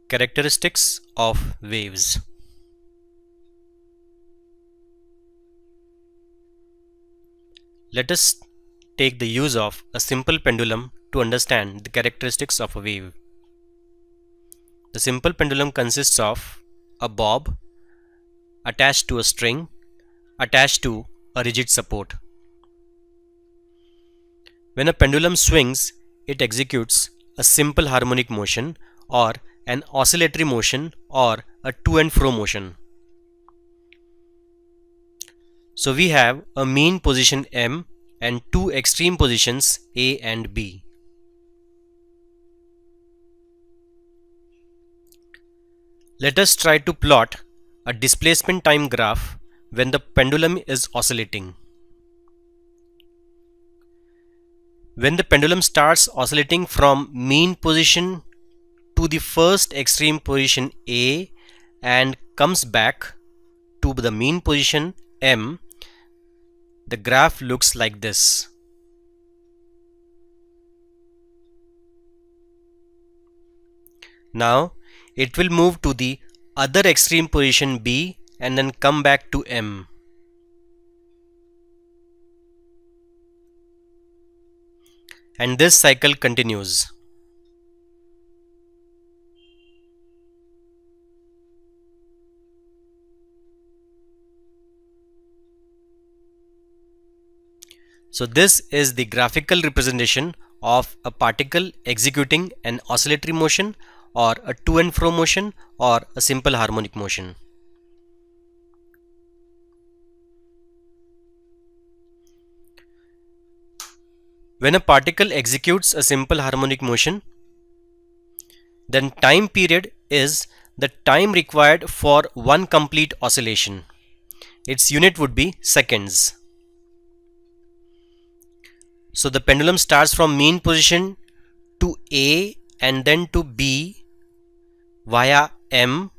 Characteristics of waves. Let us take the use of a simple pendulum to understand the characteristics of a wave. The simple pendulum consists of a bob attached to a string attached to a rigid support. When a pendulum swings, it executes a simple harmonic motion or an oscillatory motion or a to and fro motion. So we have a mean position M and two extreme positions A and B. Let us try to plot a displacement time graph when the pendulum is oscillating. When the pendulum starts oscillating from mean position to the first extreme position A and comes back to the mean position M, the graph looks like this. Now it will move to the other extreme position B and then come back to M. And this cycle continues. So this is the graphical representation of a particle executing an oscillatory motion or a to and fro motion or a simple harmonic motion. When a particle executes a simple harmonic motion, then time period is the time required for one complete oscillation. Its unit would be seconds. So the pendulum starts from mean position to A and then to B via M,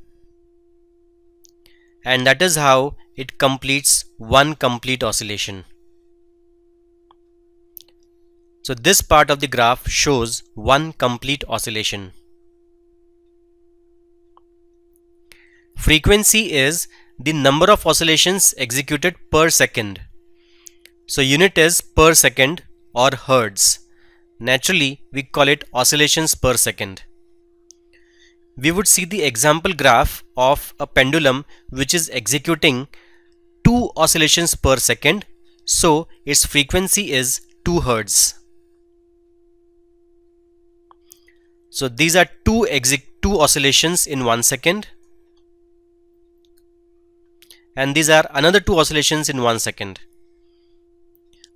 and that is how it completes one complete oscillation. So this part of the graph shows one complete oscillation. Frequency is the number of oscillations executed per second. So unit is per second or hertz. Naturally, we call it oscillations per second. We would see the example graph of a pendulum which is executing 2 oscillations per second. So its frequency is 2 hertz. So these are two oscillations in 1 second, and these are another 2 oscillations in 1 second.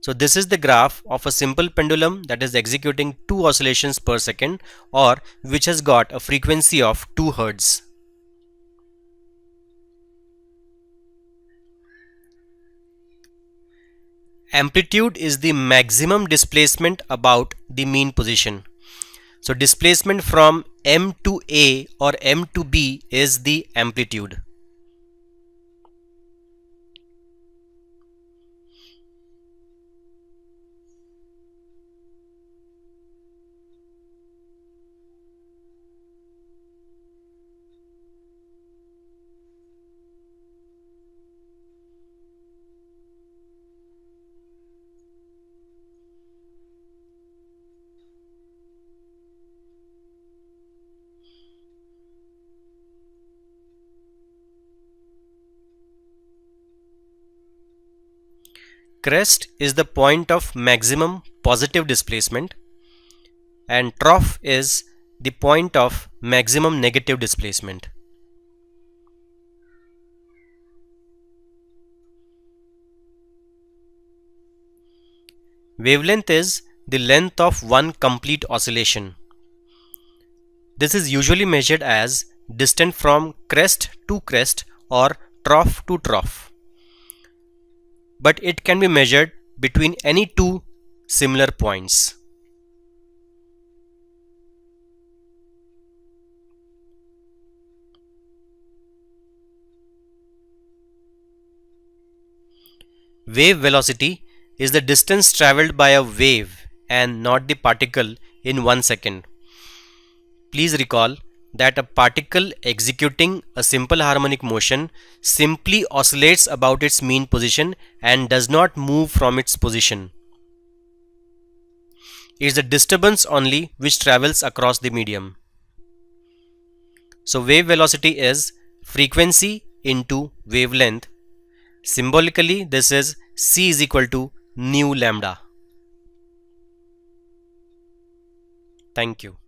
So this is the graph of a simple pendulum that is executing 2 oscillations per second or which has got a frequency of 2 hertz. Amplitude is the maximum displacement about the mean position. So displacement from M to A or M to B is the amplitude. Crest is the point of maximum positive displacement and trough is the point of maximum negative displacement. Wavelength is the length of one complete oscillation. This is usually measured as distance from crest to crest or trough to trough, but it can be measured between any two similar points. Wave velocity is the distance traveled by a wave and not the particle in 1 second. Please recall that a particle executing a simple harmonic motion simply oscillates about its mean position and does not move from its position. It is the disturbance only which travels across the medium. So wave velocity is frequency into wavelength. Symbolically, this is c is equal to nu lambda. Thank you.